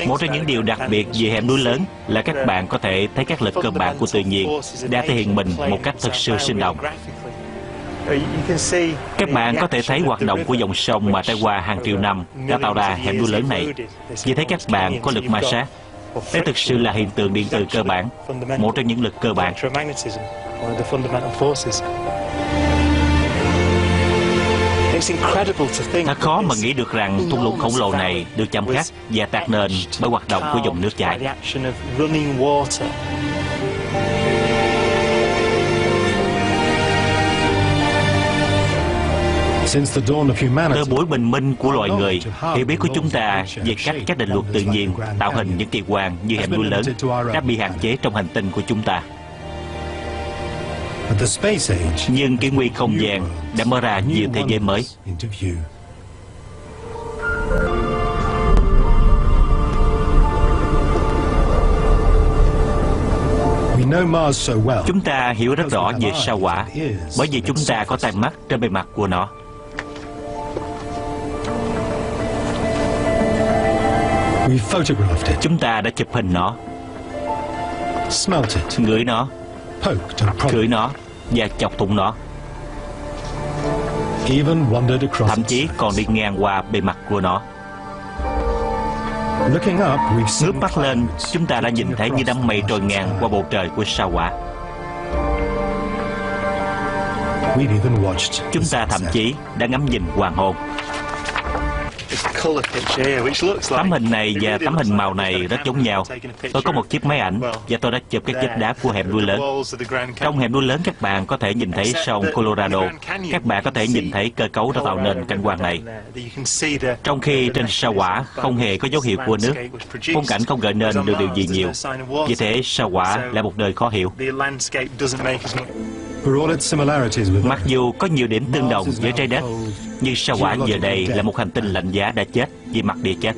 Một trong những điều đặc biệt về hẻm núi lớn là các bạn có thể thấy các lực cơ bản của tự nhiên đã thể hiện mình một cách thực sự sinh động. Các bạn có thể thấy hoạt động của dòng sông mà trải qua hàng triệu năm đã tạo ra hẻm núi lớn này. Vì thế các bạn có lực ma sát. Đây thực sự là hiện tượng điện từ cơ bản, một trong những lực cơ bản. Thật khó mà nghĩ được rằng thung lũng khổng lồ này được chạm khắc và tạc nền bởi hoạt động của dòng nước chảy. Từ buổi bình minh của loài người, hiểu biết của chúng ta về cách các định luật tự nhiên tạo hình những kỳ quan như hẻm núi lớn đã bị hạn chế trong hành tinh của chúng ta. Nhưng kỷ nguyên không gian đã mở ra nhiều thế giới mới. Chúng ta hiểu rất rõ về sao Hỏa bởi vì chúng ta có tai mắt trên bề mặt của nó. Chúng ta đã chụp hình nó, ngửi nó, ngửi nó và chọc thủng nó. Thậm chí còn đi ngang qua bề mặt của nó. Ngước mắt lên, chúng ta đã nhìn thấy như đám mây trôi ngang qua bầu trời của sao Hỏa. Chúng ta thậm chí đã ngắm nhìn hoàng hôn. Tấm hình này và tấm hình màu này rất giống nhau. Tôi có một chiếc máy ảnh và tôi đã chụp các vách đá của hẻm núi lớn. Trong hẻm núi lớn các bạn có thể nhìn thấy sông Colorado. Các bạn có thể nhìn thấy cơ cấu đã tạo nên cảnh quan này. Trong khi trên sao Hỏa không hề có dấu hiệu của nước, phong cảnh không gợi nên được điều gì nhiều. Vì thế sao Hỏa là một nơi khó hiểu. Mặc dù có nhiều điểm tương đồng với trái đất, nhưng sao Hỏa giờ đây là một hành tinh lạnh giá đã chết vì mặt địa chất.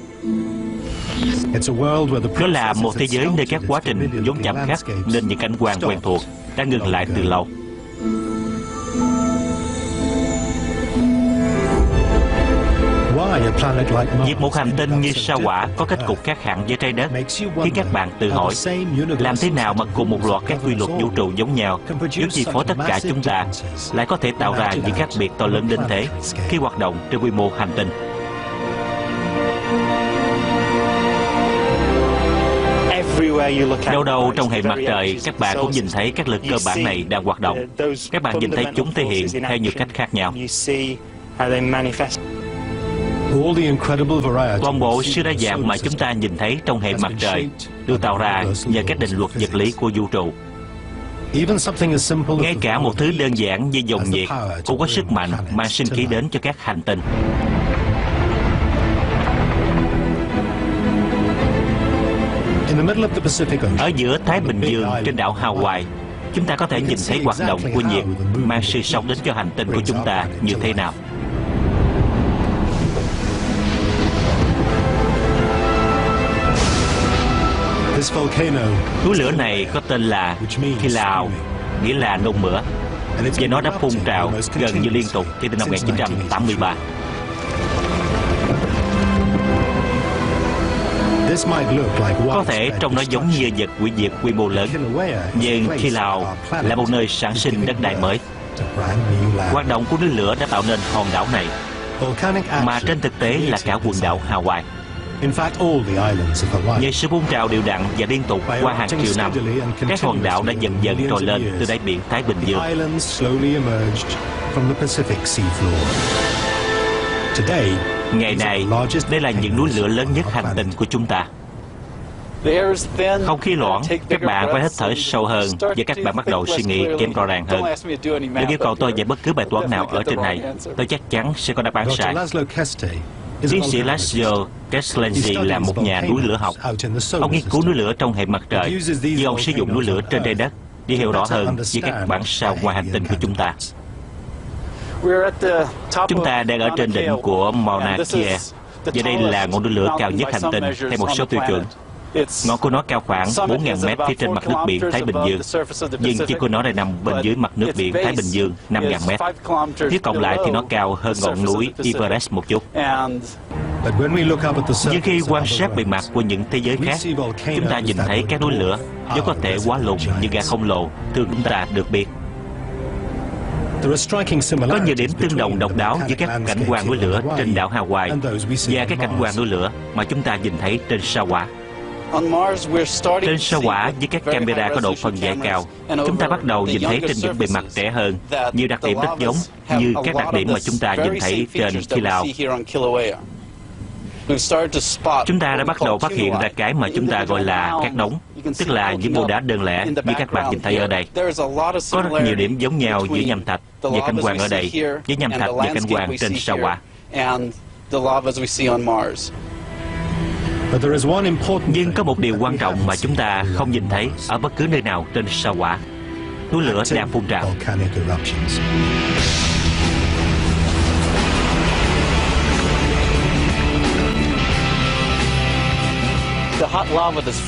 Nó là một thế giới nơi các quá trình vốn chạm khắc nên những cảnh quan quen thuộc đã ngừng lại từ lâu. Việc một hành tinh như sao Hỏa có kết cục khác hẳn với trái đất khiến các bạn tự hỏi làm thế nào mà cùng một loạt các quy luật vũ trụ giống nhau giúp chi phối tất cả chúng ta lại có thể tạo ra những khác biệt to lớn đến thế khi hoạt động trên quy mô hành tinh. Đâu đâu trong hệ mặt trời các bạn cũng nhìn thấy các lực cơ bản này đang hoạt động. Các bạn nhìn thấy chúng thể hiện theo nhiều cách khác nhau. Toàn bộ sự đa dạng mà chúng ta nhìn thấy trong hệ mặt trời được tạo ra nhờ các định luật vật lý của vũ trụ. Ngay cả một thứ đơn giản như dòng nhiệt cũng có sức mạnh mang sinh khí đến cho các hành tinh. Ở giữa Thái Bình Dương trên đảo Hawaii, chúng ta có thể nhìn thấy hoạt động của nhiệt mang sự sống đến cho hành tinh của chúng ta như thế nào. Núi lửa này có tên là Kilauea, nghĩa là nôn mửa, và nó đã phun trào gần như liên tục kể từ năm 1983. Có thể trông nó giống như vật hủy diệt quy mô lớn, nhưng Kilauea là một nơi sản sinh đất đai mới. Hoạt động của núi lửa đã tạo nên hòn đảo này, mà trên thực tế là cả quần đảo Hawaii. Nhờ sự phun trào đều đặn và liên tục qua hàng triệu năm, các hòn đảo đã dần dần trồi lên từ đáy biển Thái Bình Dương. Ngày nay, đây là những núi lửa lớn nhất hành tinh của chúng ta. Không khí loãng, các bạn phải hít thở sâu hơn và các bạn bắt đầu suy nghĩ kém rõ ràng hơn. Đừng yêu cầu tôi giải bất cứ bài toán nào ở trên này, tôi chắc chắn sẽ có đáp án sai. Tiến sĩ Laszlo Keszthely là một nhà núi lửa học. Ông nghiên cứu núi lửa trong hệ mặt trời, nhưng ông sử dụng núi lửa trên trái đất để hiểu rõ hơn về các bản sao ngoài hành tinh của chúng ta. Chúng ta đang ở trên đỉnh của Mauna Kea, và đây là ngọn núi lửa cao nhất hành tinh theo một số tiêu chuẩn. Ngọn của nó cao khoảng 4.000 mét phía trên mặt nước biển Thái Bình Dương, nhưng chân của nó lại nằm bên dưới mặt nước biển Thái Bình Dương 5.000 mét. Nếu cộng lại thì nó cao hơn ngọn núi Everest một chút. Nhưng khi quan sát bề mặt của những thế giới khác, chúng ta nhìn thấy các núi lửa vốn có thể quá lùn như gà khổng lồ thường chúng ta được biết. Có nhiều điểm tương đồng độc đáo với các cảnh quan núi lửa trên đảo Hawaii và các cảnh quan núi lửa mà chúng ta nhìn thấy trên sao Hỏa. Trên sao Hỏa với các camera có độ phân giải cao, chúng ta bắt đầu nhìn thấy trên những bề mặt trẻ hơn nhiều đặc điểm rất giống như các đặc điểm mà chúng ta nhìn thấy trên Kilauea. Chúng ta đã bắt đầu phát hiện ra cái mà chúng ta gọi là cát nóng, tức là những mô đá đơn lẻ như các bạn nhìn thấy ở đây. Có rất nhiều điểm giống nhau giữa nham thạch và cảnh quan ở đây với nham thạch và cảnh quan trên sao Hỏa. Nhưng có một điều quan trọng mà chúng ta không nhìn thấy ở bất cứ nơi nào trên sao Hỏa. Núi lửa đang phun trào.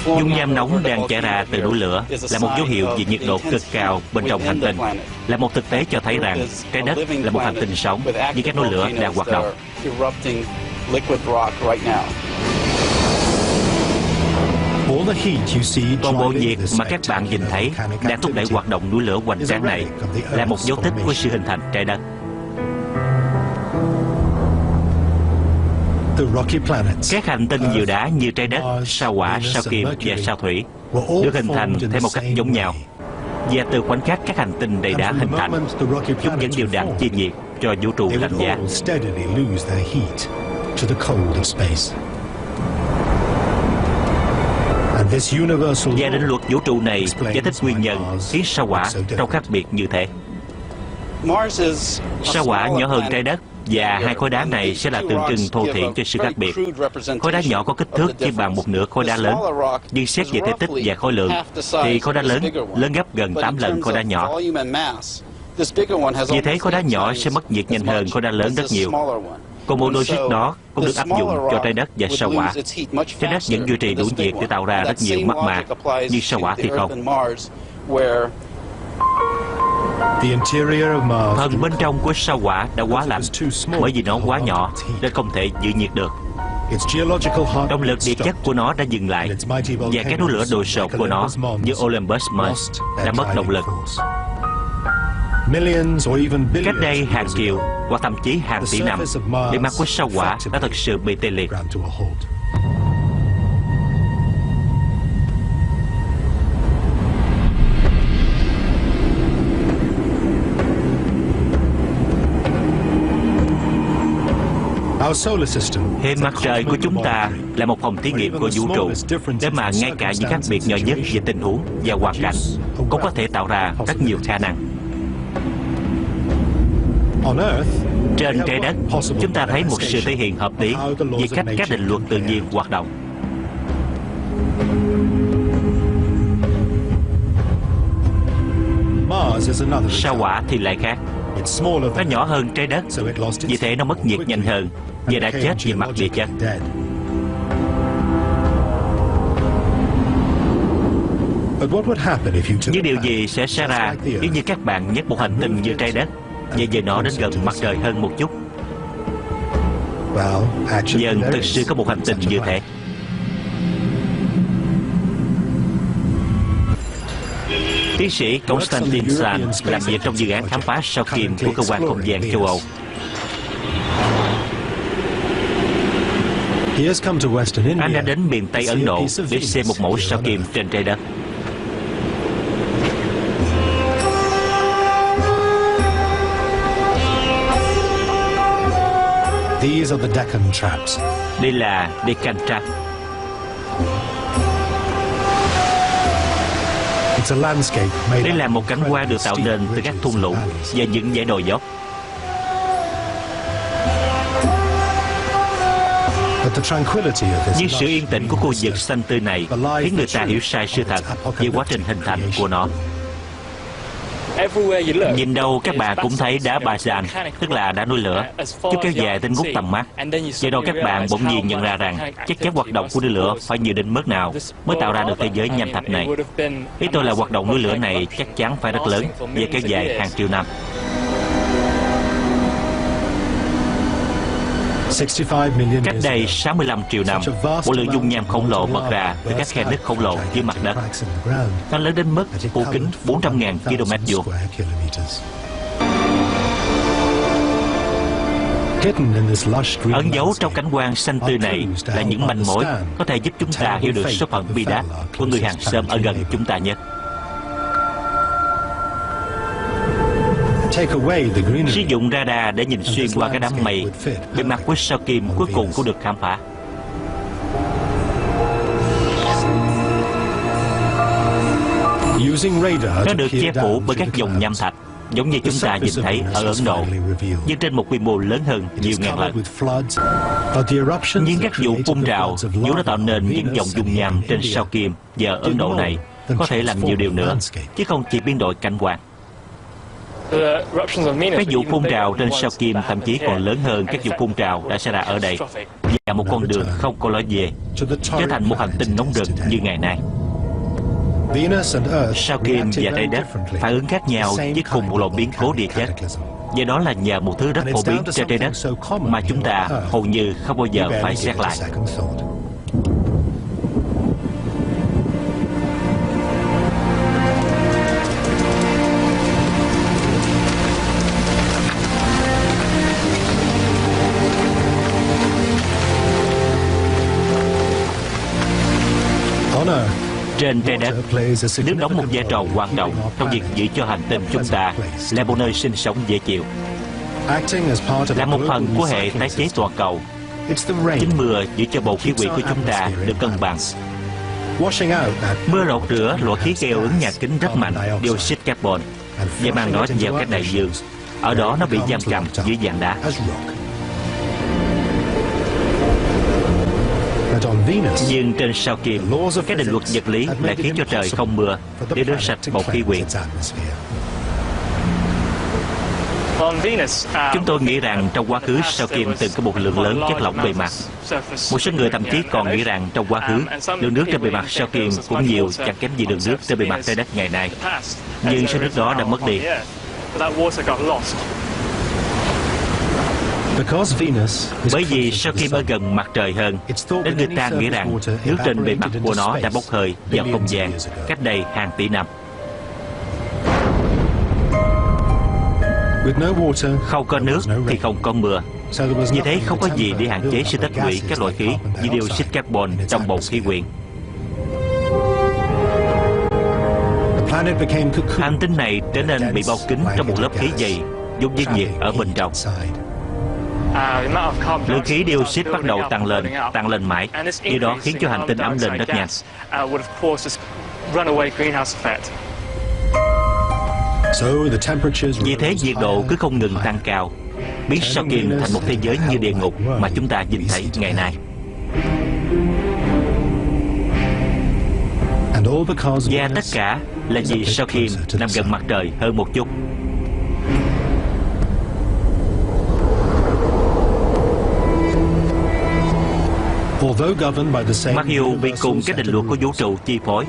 Dung nham nóng đang chảy ra từ núi lửa là một dấu hiệu về nhiệt độ cực cao bên trong hành tinh, là một thực tế cho thấy rằng trái đất là một hành tinh sống với các núi lửa đang hoạt động. Toàn bộ việc mà các bạn nhìn thấy đang thúc đẩy hoạt động núi lửa hoành tráng này là một dấu tích của sự hình thành trái đất. Các hành tinh nhiều đá như trái đất, sao Hỏa, sao Kim và sao Thủy được hình thành theo một cách giống nhau. Và từ khoảnh khắc các hành tinh đầy đá hình thành, chúng vẫn đều đặn chia nhiệt cho vũ trụ lạnh giá. Và định luật vũ trụ này giải thích nguyên nhân khiến sao Hỏa trông khác biệt như thế. Sao Hỏa nhỏ hơn trái đất, và hai khối đá này sẽ là tượng trưng thô thiển cho sự khác biệt. Khối đá nhỏ có kích thước chỉ bằng một nửa khối đá lớn, nhưng xét về thể tích và khối lượng thì khối đá lớn gấp gần 8 lần khối đá nhỏ. Vì thế khối đá nhỏ sẽ mất nhiệt nhanh hơn khối đá lớn rất nhiều. Còn một logic đó cũng được áp dụng cho trái đất và sao Hỏa. Trái đất vẫn duy trì đủ nhiệt để tạo ra rất nhiều magma, nhưng sao Hỏa thì không. Phần bên trong của sao Hỏa đã quá lạnh bởi vì nó quá nhỏ nên không thể giữ nhiệt được. Động lực địa chất của nó đã dừng lại, và các núi lửa đồi sột của nó như Olympus Mons đã mất động lực. Cách đây hàng triệu hoặc thậm chí hàng tỷ năm, bề mặt của sao Hỏa đã thực sự bị tê liệt. Hệ mặt trời của chúng ta là một phòng thí nghiệm của vũ trụ, để mà ngay cả những khác biệt nhỏ nhất về tình huống và hoàn cảnh cũng có thể tạo ra rất nhiều khả năng. Trên trái đất, chúng ta thấy một sự thể hiện hợp lý về cách các định luật tự nhiên hoạt động. Sao Hỏa thì lại khác. Nó nhỏ hơn trái đất, vì thế nó mất nhiệt nhanh hơn và đã chết vì mặt địa chất. Nhưng điều gì sẽ xảy ra nếu như các bạn nhấc một hành tinh như trái đất và dời nó đến gần mặt trời hơn một chút? Dần thực sự có một hành tinh như thế. Tiến sĩ Konstantin Shan làm việc trong dự án khám phá sao Kim của cơ quan không gian châu Âu. Anh đã đến miền Tây Ấn Độ để xem một mẫu sao Kim trên trái đất. Đây là Deccan Trap. Đây là một cảnh quan được tạo nên từ các thung lũng và những dãy đồi dốc. Nhưng sự yên tĩnh của khu vực xanh tươi này khiến người ta hiểu sai sự thật về quá trình hình thành của nó. Nhìn đâu các bạn cũng thấy đá Bazan, tức là đá núi lửa, chúng kéo dài đến ngút tầm mắt. Vậy đâu các bạn bỗng nhiên nhận ra rằng chắc chắn hoạt động của núi lửa phải nhiều đến mức nào mới tạo ra được thế giới nham thạch này. Ý tôi là hoạt động núi lửa này chắc chắn phải rất lớn và kéo dài hàng triệu năm. Cách đây 65 triệu năm, một lượng dung nham khổng lồ bật ra từ các khe nứt khổng lồ dưới mặt đất. Nó lớn đến mức phủ kính 400.000 km vuông. Ẩn giấu trong cảnh quan xanh tươi này là những manh mối có thể giúp chúng ta hiểu được số phận bi đát của người hàng xóm ở gần chúng ta nhất. Sử dụng radar để nhìn xuyên qua cái đám mây, bề mặt của sao Kim cuối cùng cũng được khám phá. Nó được che phủ bởi các dòng nham thạch, giống như chúng ta nhìn thấy ở Ấn Độ, nhưng trên một quy mô lớn hơn nhiều ngàn lần. Nhưng các vụ phun trào vốn đã tạo nên những dòng dung nham trên sao Kim và Ấn Độ này có thể làm nhiều điều nữa, chứ không chỉ biến đổi cảnh quan. Các vụ phun trào trên sao Kim thậm chí còn lớn hơn các vụ phun trào đã xảy ra ở đây, và một con đường không có lối về, trở thành một hành tinh nóng rực như ngày nay. Sao Kim và Trái Đất phản ứng khác nhau với cùng một loại biến cố địa chất, và đó là nhờ một thứ rất phổ biến trên Trái Đất mà chúng ta hầu như không bao giờ phải xét lại. Trên Trái Đất, nước đóng một vai trò quan trọng trong việc giữ cho hành tinh chúng ta là một nơi sinh sống dễ chịu. Là một phần của hệ tái chế toàn cầu, chính mưa giữ cho bầu khí quyển của chúng ta được cân bằng. Mưa rột rửa loại khí gây ứng nhà kính rất mạnh, dioxide carbon, và mang nó vào các đại dương. Ở đó nó bị giam cầm dưới dạng đá. Nhưng trên sao Kim, các định luật vật lý lại khiến cho trời không mưa để rửa sạch bầu khí quyển. Chúng tôi nghĩ rằng trong quá khứ sao Kim từng có một lượng lớn chất lỏng bề mặt. Một số người thậm chí còn nghĩ rằng trong quá khứ, lượng nước trên bề mặt sao Kim cũng nhiều chẳng kém gì lượng nước trên bề mặt Trái Đất ngày nay. Nhưng số nước đó đã mất đi. Bởi vì sao Kim ở gần mặt trời hơn, nên người ta nghĩ rằng nước trên bề mặt của nó đã bốc hơi vào không gian cách đây hàng tỷ năm. Không có nước thì không có mưa. Như thế không có gì để hạn chế sự tích lũy các loại khí như dioxide carbon trong bầu khí quyển. Hành tinh này trở nên bị bao kín trong một lớp khí dày, giống như nhiệt ở bên trong. Lượng khí dioxide bắt đầu tăng lên mãi. Điều đó khiến cho hành tinh ấm lên rất nhanh. Vì thế nhiệt độ cứ không ngừng tăng cao, biến sao Kim thành một thế giới như địa ngục mà chúng ta nhìn thấy ngày nay. Và tất cả là vì sao Kim nằm gần mặt trời hơn một chút. Mặc dù bị cùng các định luật của vũ trụ chi phối,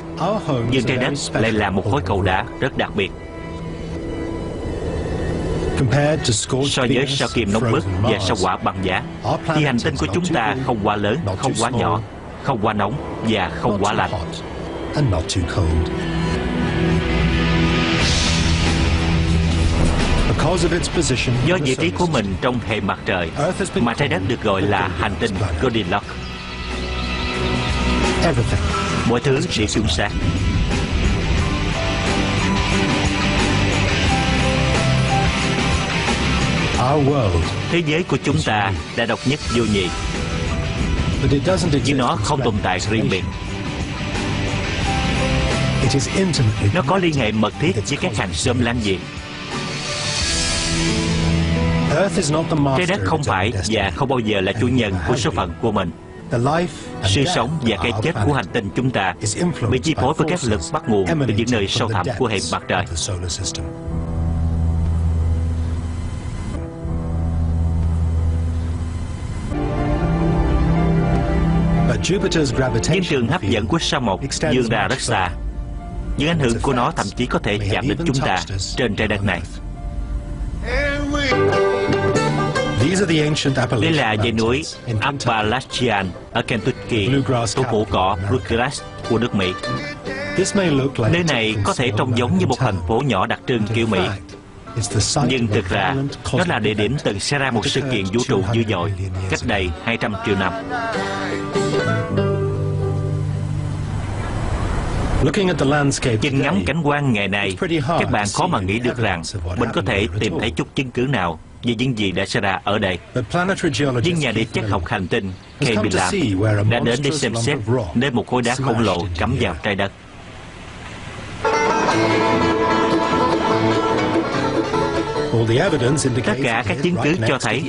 nhưng Trái Đất lại là một khối cầu đá rất đặc biệt. So với sao Kim nóng bức và sao Hỏa băng giá, thì hành tinh của chúng ta không quá lớn, không quá nhỏ, không quá nóng và không quá lạnh. Do vị trí của mình trong hệ mặt trời mà Trái Đất được gọi là hành tinh Goldilocks. Mọi thứ sẽ chuẩn xác. Thế giới của chúng ta là độc nhất vô nhị, nhưng nó không tồn tại riêng biệt. Nó có liên hệ mật thiết với các hàng xóm láng giềng. Trái Đất không phải và không bao giờ là chủ nhân của số phận của mình. Sự sống và cái chết của hành tinh chúng ta bị chi phối với các lực bắt nguồn từ những nơi sâu thẳm của hệ mặt trời. Nhưng trường hấp dẫn của sao Mộc vươn ra rất xa. Những ảnh hưởng của nó thậm chí có thể chạm đến chúng ta trên trái đất này. Đây là dãy núi Appalachian ở Kentucky, thủ phủ cỏ Bluegrass của nước Mỹ. Nơi này có thể trông giống như một thành phố nhỏ đặc trưng kiểu Mỹ, nhưng thực ra nó là địa điểm từng xảy ra một sự kiện vũ trụ dữ dội cách đây 200 triệu năm. Nhìn ngắm cảnh quan ngày này, các bạn khó mà nghĩ được rằng mình có thể tìm thấy chút chứng cứ nào về những gì đã xảy ra ở đây. Nhưng nhà địa chất học hành tinh K.B. Lamb đã đến để xem xét nơi một khối đá khổng lồ cắm vào trái đất. Tất cả các chứng cứ cho thấy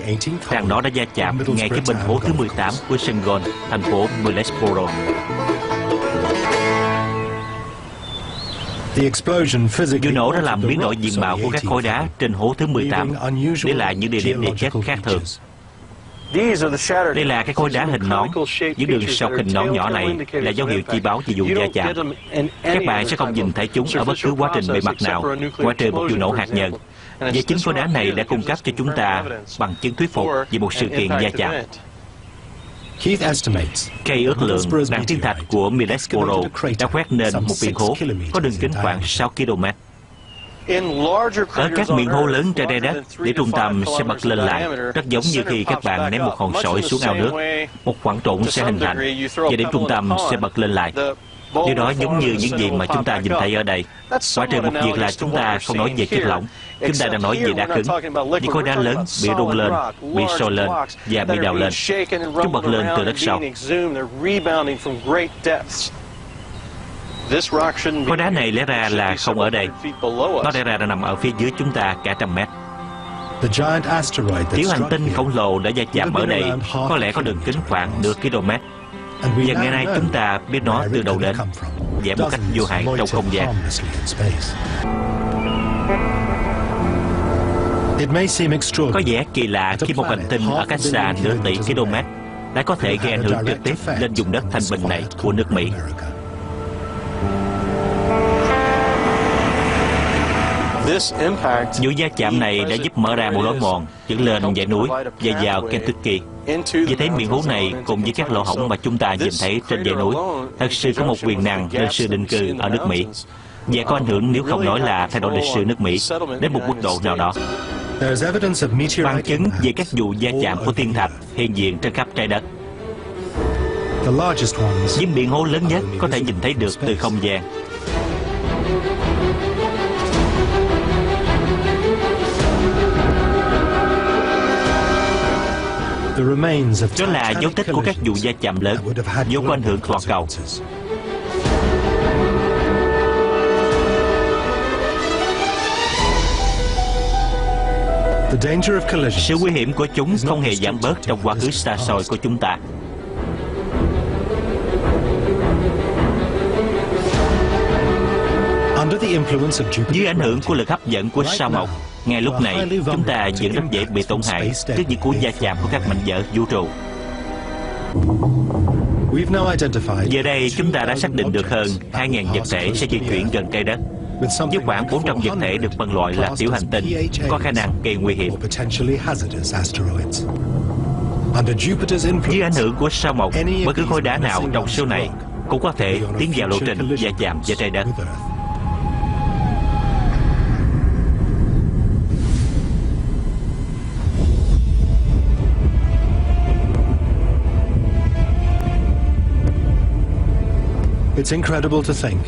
rằng nó đã va chạm ngay cái bên hố thứ 18 của sân golf thành phố Millsboro. Vụ nổ đã làm biến đổi diện mạo của các khối đá trên hố thứ 18, để lại những địa điểm địa chất khác thường. Đây là các khối đá hình nón. Những đường sọc hình nón nhỏ này là dấu hiệu chỉ báo về vụ va chạm. Các bạn sẽ không nhìn thấy chúng ở bất cứ quá trình bề mặt nào, ngoại trừ một vụ nổ hạt nhân. Và chính khối đá này đã cung cấp cho chúng ta bằng chứng thuyết phục về một sự kiện va chạm. Kay ước lượng đàn thiên thạch của Millsboro đã khoét nên một miệng hố có đường kính khoảng 6 km. Ở các miệng hố lớn trên trái đất, điểm trung tâm sẽ bật lên lại, rất giống như khi các bạn ném một hòn sỏi xuống ao nước. Một khoảng trũng sẽ hình thành, và điểm trung tâm sẽ bật lên lại. Điều đó giống như những gì mà chúng ta nhìn thấy ở đây. Ngoại trừ một việc là chúng ta không nói về chất lỏng, chúng ta đang nói về đá cứng. Những khối đá lớn bị rung lên, bị sôi lên và bị đào lên. Chúng bật lên từ đất sâu. Khối đá này lẽ ra là không ở đây. Nó lẽ ra nằm ở phía dưới chúng ta cả trăm mét. Tiểu hành tinh khổng lồ đã va chạm ở đây, có lẽ có đường kính khoảng nửa km. Và ngày nay chúng ta biết nó từ đâu đến, và một cách vô hại trong không gian. Có vẻ kỳ lạ khi một hành tinh ở cách xa nửa tỷ km đã có thể gây ảnh hưởng trực tiếp lên vùng đất thanh bình này của nước Mỹ. Vụ va chạm này đã giúp mở ra một lối mòn dẫn lên dãy núi và vào Kentucky. Vì thế miệng hố này cùng với các lỗ hổng mà chúng ta nhìn thấy trên dãy núi thật sự có một quyền năng lên sự định cư ở nước Mỹ, và có ảnh hưởng, nếu không nói là thay đổi lịch sử nước Mỹ đến một mức độ nào đó. Bằng chứng về các vụ va chạm của thiên thạch hiện diện trên khắp trái đất. Những miệng hố lớn nhất có thể nhìn thấy được từ không gian. Đó là dấu tích của các vụ va chạm lớn, vốn có ảnh hưởng toàn cầu. Sự nguy hiểm của chúng không hề giảm bớt trong quá khứ xa xôi của chúng ta. Dưới ảnh hưởng của lực hấp dẫn của sao Mộc, ngay lúc này chúng ta vẫn rất dễ bị tổn hại trước những cú va chạm của các mảnh vỡ vũ trụ. Giờ đây chúng ta đã xác định được hơn 2.000 vật thể sẽ di chuyển gần trái đất, với khoảng 400 vật thể được phân loại là tiểu hành tinh có khả năng gây nguy hiểm. Dưới ảnh hưởng của sao Mộc, bất cứ khối đá nào trong số này cũng có thể tiến vào lộ trình va chạm với trái đất.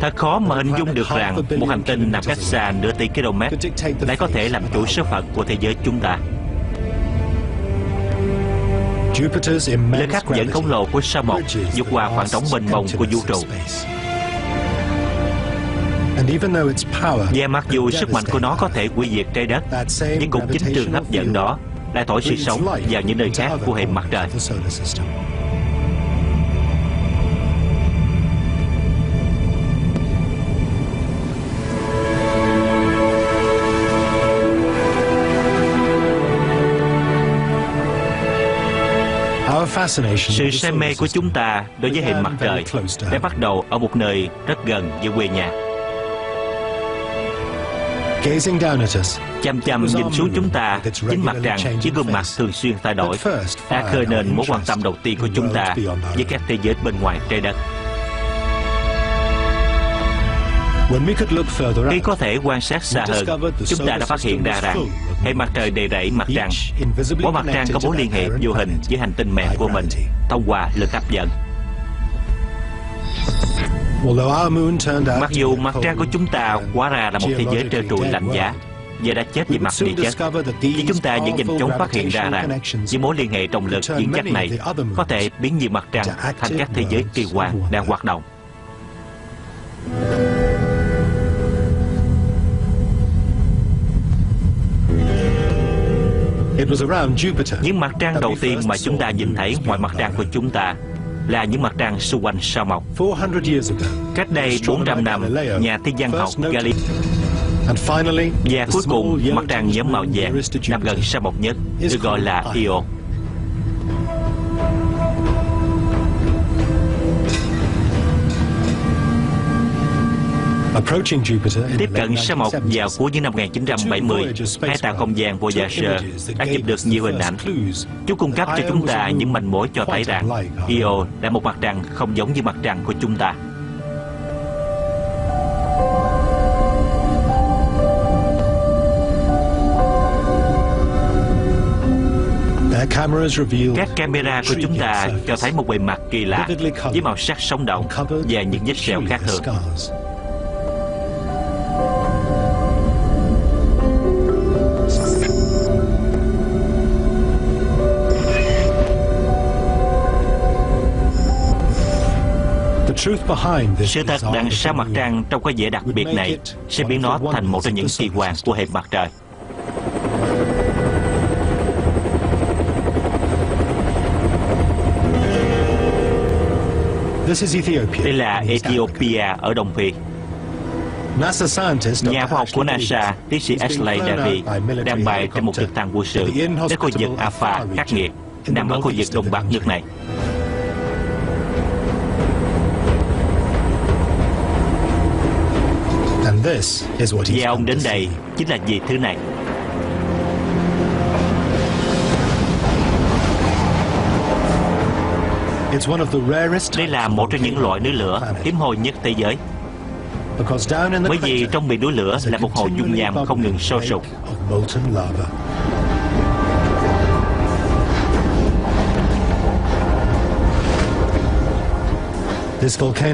Thật khó mà hình dung được rằng một hành tinh nằm cách xa nửa tỷ km lại có thể làm chủ số phận của thế giới chúng ta. Lực hấp dẫn khổng lồ của sao Mộc vượt qua khoảng trống mênh mông của vũ trụ. Và mặc dù sức mạnh của nó có thể hủy diệt trái đất, nhưng cũng chính trường hấp dẫn đó lại thổi sự sống vào những nơi khác của hệ mặt trời. Sự say mê của chúng ta đối với hệ mặt trời đã bắt đầu ở một nơi rất gần với quê nhà. Chăm chăm nhìn xuống chúng ta, chính mặt trăng với gương mặt thường xuyên thay đổi đã khơi nên mối quan tâm đầu tiên của chúng ta với các thế giới bên ngoài trái đất. Khi có thể quan sát xa hơn, chúng ta đã phát hiện ra rằng hệ mặt trời đầy rẫy mặt trăng. Mỗi mặt trăng có mối liên hệ vô hình với hành tinh mẹ của mình thông qua lực hấp dẫn. Mặc dù mặt trăng của chúng ta hóa ra là một thế giới trơ trụi lạnh giá và đã chết vì mặt địa chất, nhưng chúng ta vẫn nhanh chóng phát hiện ra rằng những mối liên hệ trọng lực vững chắc này có thể biến nhiều mặt trăng thành các thế giới kỳ quan đang hoạt động. Những mặt trăng đầu tiên mà chúng ta nhìn thấy ngoài mặt trăng của chúng ta là những mặt trăng xung quanh sao Mộc. Cách đây 400 năm, nhà thiên văn học Galileo và cuối cùng mặt trăng nhóm màu vàng nằm gần sao Mộc nhất được gọi là Io. Tiếp cận sao Mộc vào cuối những năm 1970, hai tàu không gian Voyager đã chụp được nhiều hình ảnh. Chúng cung cấp cho chúng ta những manh mối cho thấy rằng Io là một mặt trăng không giống như mặt trăng của chúng ta. Các camera của chúng ta cho thấy một bề mặt kỳ lạ với màu sắc sống động và những vết sẹo khác thường. Sự thật đằng sau mặt trăng trong cái vẻ đặc biệt này sẽ biến nó thành một trong những kỳ quan của hệ mặt trời. Đây là Ethiopia ở Đông Phi. Nhà khoa học của NASA, tiến sĩ Ashley Davy, đang bay trên một trực thăng quân sự đến khu vực Afar khắc nghiệt, nằm ở khu vực đông bắc nước này. Và ông đến đây chính là vì thứ này. Đây là một trong những loại núi lửa hiếm hoi nhất thế giới. Bởi vì trong miền núi lửa là một hồ dung nham không ngừng sôi sục.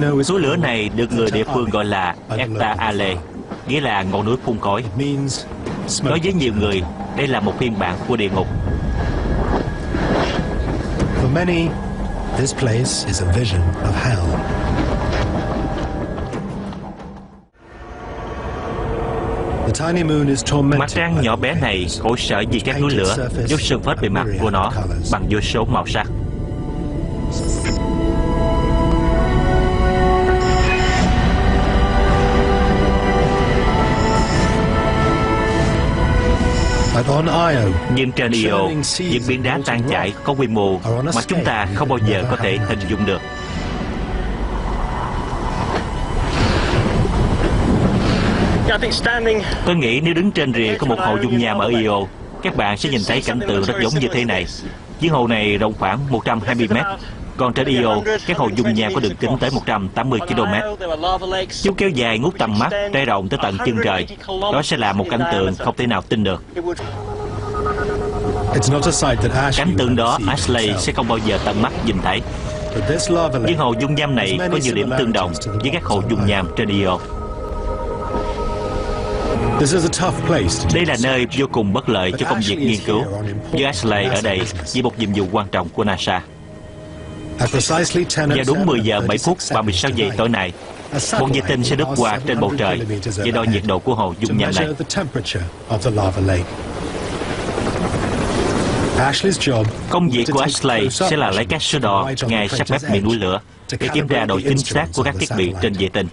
Núi lửa này được người địa phương gọi là Erta Ale, nghĩa là ngọn núi phun khói. Đối với nhiều người, đây là một phiên bản của địa ngục. This place is a vision of hell. Mặt trăng nhỏ bé này khổ sở vì các núi lửa giúp sơn phết bề mặt của nó bằng vô số màu sắc. Nhưng trên Io, những biển đá tan chảy có quy mô mà chúng ta không bao giờ có thể hình dung được. Tôi nghĩ nếu đứng trên rìa của một hồ dung nham ở Io, các bạn sẽ nhìn thấy cảnh tượng rất giống như thế này. Chiếc hồ này rộng khoảng 120 mét. Còn trên Io, các hồ dung nham có đường kính tới 180 km. Chúng kéo dài ngút tầm mắt, trải rộng tới tận chân trời. Đó sẽ là một cảnh tượng không thể nào tin được. Cảnh tượng đó Ashley sẽ không bao giờ tận mắt nhìn thấy. Nhưng hồ dung nham này có nhiều điểm tương đồng với các hồ dung nham trên Io. Đây là nơi vô cùng bất lợi cho công việc nghiên cứu. Nhưng Ashley ở đây vì một nhiệm vụ quan trọng của NASA. Và đúng 10 giờ 7 phút 36 giây tối nay, một vệ tinh sẽ lướt qua trên bầu trời và đo nhiệt độ của hồ dung nham này. Công việc của Ashley sẽ là lấy các số đo ngay sát mép miệng núi lửa để kiểm tra độ chính xác của các thiết bị trên vệ tinh.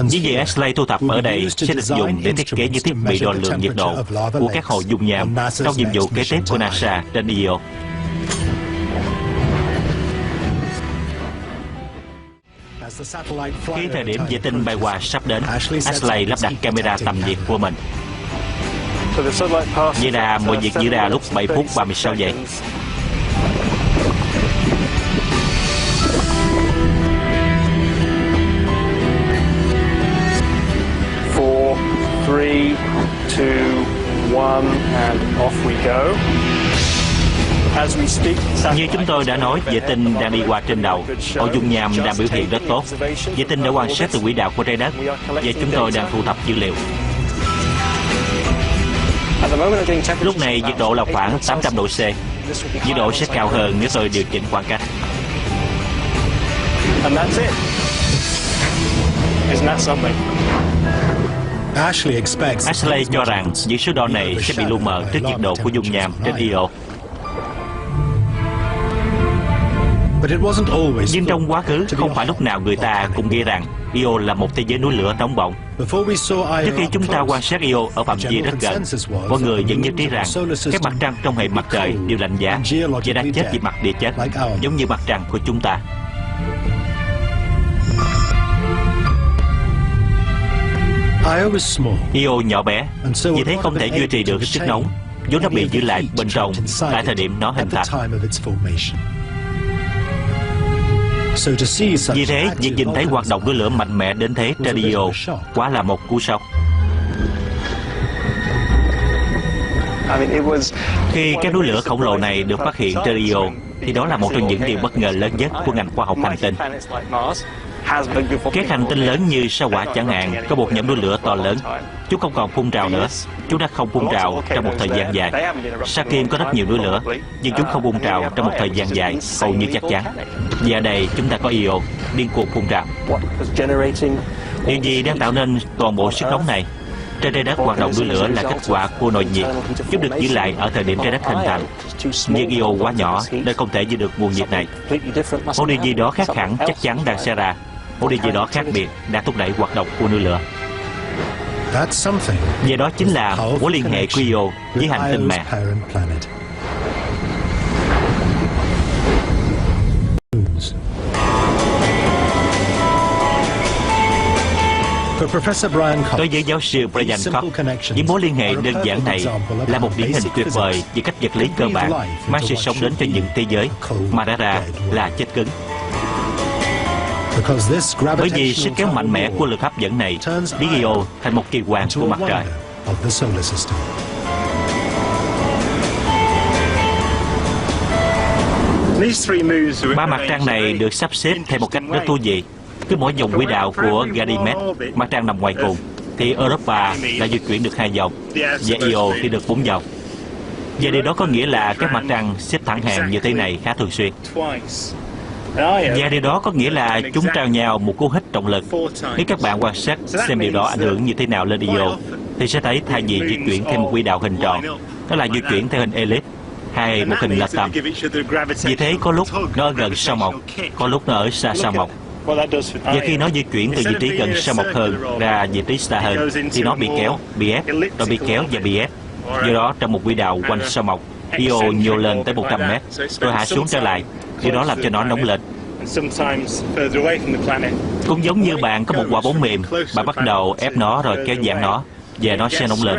Những gì Ashley thu thập ở đây sẽ được dùng để thiết kế những thiết bị đo lường nhiệt độ của các hồ dung nham trong nhiệm vụ kế tiếp của NASA trên Io. Khi thời điểm vệ tinh bay qua sắp đến, Ashley lắp đặt camera tầm nhiệt của mình. Vậy là mọi việc diễn ra lúc 7 phút 36 giây. Three, two, one, and off we go. As we speak, như chúng tôi đã nói, vệ tinh đang đi qua trên đầu. Ổ dung nham đang biểu hiện rất tốt. Vệ tinh đã quan sát từ quỹ đạo của trái đất và chúng tôi đang thu thập dữ liệu. Lúc này nhiệt độ là khoảng 800 độ C. Nhiệt độ sẽ cao hơn nếu tôi điều chỉnh khoảng cách. And that's it. Isn't that something? Ashley cho rằng những số đo này sẽ bị lu mờ trước nhiệt độ của dung nham trên Io. Nhưng trong quá khứ, không phải lúc nào người ta cũng nghĩ rằng Io là một thế giới núi lửa nóng bỏng. Trước khi chúng ta quan sát Io ở phạm vi rất gần, mọi người vẫn nhất trí rằng các mặt trăng trong hệ mặt trời đều lạnh giá và đã chết vì mặt địa chất, giống như mặt trăng của chúng ta. Io nhỏ bé, vì thế không thể duy trì được sức nóng vốn nó bị giữ lại bên trong tại thời điểm nó hình thành. Vì thế, việc nhìn thấy hoạt động núi lửa mạnh mẽ đến thế trên Io quá là một cú sốc. Khi các núi lửa khổng lồ này được phát hiện trên Io, thì đó là một trong những điều bất ngờ lớn nhất của ngành khoa học hành tinh. Các hành tinh lớn như sao Hỏa chẳng hạn có một nhóm núi lửa to lớn. Chúng không còn phun trào nữa. Chúng đã không phun trào trong một thời gian dài. Sa Kim có rất nhiều núi lửa, nhưng chúng không phun trào trong một thời gian dài, hầu như chắc chắn. Và ở đây chúng ta có Io điên cuồng phun trào. Điều gì đang tạo nên toàn bộ sức nóng này? Trên trái đất, hoạt động núi lửa là kết quả của nội nhiệt. Chúng được giữ lại ở thời điểm trái đất hình thành. Nhưng Io quá nhỏ nên không thể giữ được nguồn nhiệt này. Một điều gì đó khác hẳn chắc chắn đang xảy ra. Một điều gì đó khác biệt đã thúc đẩy hoạt động của núi lửa. Và đó chính là mối liên hệ của Io với hành tinh mẹ. Đối với giáo sư Brian Cox, những mối liên hệ đơn giản này là một điển hình tuyệt vời về cách vật lý cơ bản mang sự sống đến cho những thế giới mà đã ra là chết cứng. Bởi vì sức kéo mạnh mẽ của lực hấp dẫn này biến Io thành một kỳ quan của mặt trời. Ba mặt trăng này được sắp xếp theo một cách rất thú vị. Cứ mỗi vòng quỹ đạo của Ganymede, mặt trăng nằm ngoài cùng, thì Europa đã di chuyển được 2 vòng và Io thì được 4 vòng. Và điều đó có nghĩa là các mặt trăng xếp thẳng hàng như thế này khá thường xuyên. Và điều đó có nghĩa là chúng trao nhau một cú hích trọng lực. Nếu các bạn quan sát xem điều đó ảnh hưởng như thế nào lên Io, thì sẽ thấy thay vì di chuyển theo một quỹ đạo hình tròn, nó là di chuyển theo hình elip hay một hình lệch tầm. Vì thế có lúc nó ở gần sao Mộc, có lúc nó ở xa sao Mộc. Và khi nó di chuyển từ vị trí gần sao Mộc hơn ra vị trí xa hơn, thì nó bị kéo, bị ép, rồi bị kéo và bị ép. Do đó trong một quỹ đạo quanh sao Mộc, Io nhô lên tới 100 mét, rồi hạ xuống trở lại. Điều đó làm cho nó nóng lên. Cũng giống như bạn có một quả bóng mềm, bạn bắt đầu ép nó rồi kéo giãn nó, và nó sẽ nóng lên.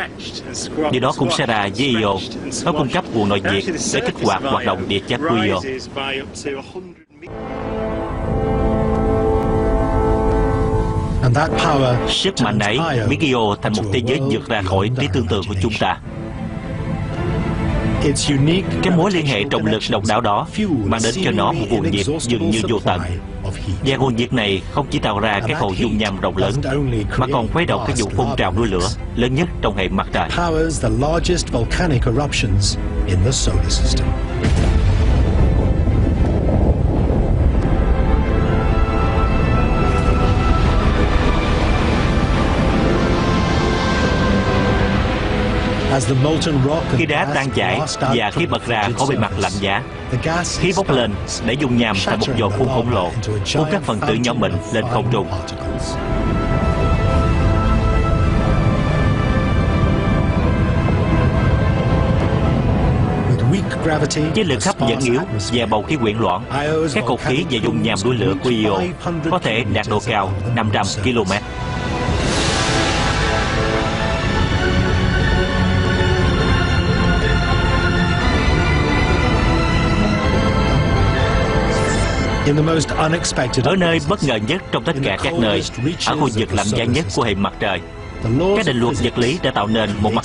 Điều đó cũng xảy ra với Io. Nó cung cấp nguồn nội nhiệt để kích hoạt hoạt động địa chất của Io. Sức mạnh ấy biến Io thành một thế giới vượt ra khỏi trí tưởng tượng của chúng ta. Cái mối liên hệ trọng lực độc đáo đó mang đến cho nó một nguồn nhiệt dường như vô tận. Và nguồn nhiệt này không chỉ tạo ra các hồ dung nham rộng lớn, mà còn khuấy động các vụ phun trào núi lửa lớn nhất trong hệ mặt trời. Khi đá tan chảy và khí bật ra khỏi bề mặt lạnh giá, khí bốc lên để dung nham thành một vòng phun khổng lồ, phun các phần tử nhỏ mịn lên không trung. Với lực hấp dẫn yếu và bầu khí quyển loãng, các cột khí và dung nham đuôi lửa của Io có thể đạt độ cao 500 km. Ở nơi bất ngờ nhất trong tất cả các nơi, ở khu vực lạnh giá nhất của hệ mặt trời, các định luật vật lý đã tạo nên một mặt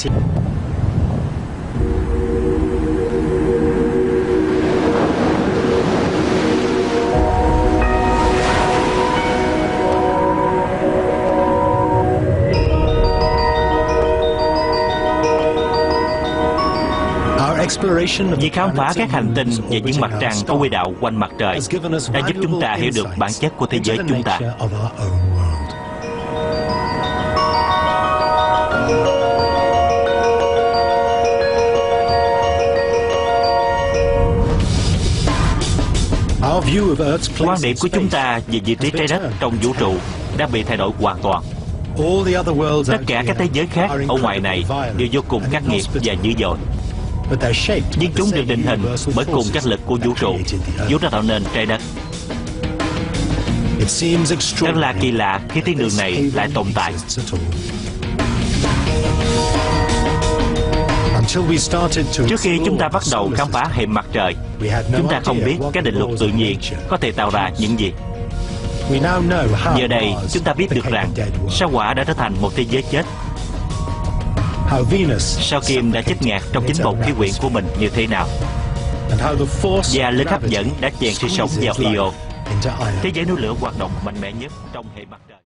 Việc khám phá các hành tinh và những mặt trăng có quỹ đạo quanh mặt trời đã giúp chúng ta hiểu được bản chất của thế giới chúng ta. Quan điểm của chúng ta về vị trí trái đất trong vũ trụ đã bị thay đổi hoàn toàn. Tất cả các thế giới khác ở ngoài này đều vô cùng khắc nghiệt và dữ dội, nhưng chúng được định hình bởi cùng các lực của vũ trụ vốn đã tạo nên trái đất. Rất là kỳ lạ khi thiên đường này lại tồn tại. Trước khi chúng ta bắt đầu khám phá hệ mặt trời, chúng ta không biết các định luật tự nhiên có thể tạo ra những gì. Giờ đây, chúng ta biết được rằng sao Hỏa đã trở thành một thế giới chết. Sao Kim đã chết ngạt trong chính bầu khí quyển của mình như thế nào, và lực hấp dẫn đã chèn sự sống vào Io, thế giới núi lửa hoạt động mạnh mẽ nhất trong hệ mặt trời.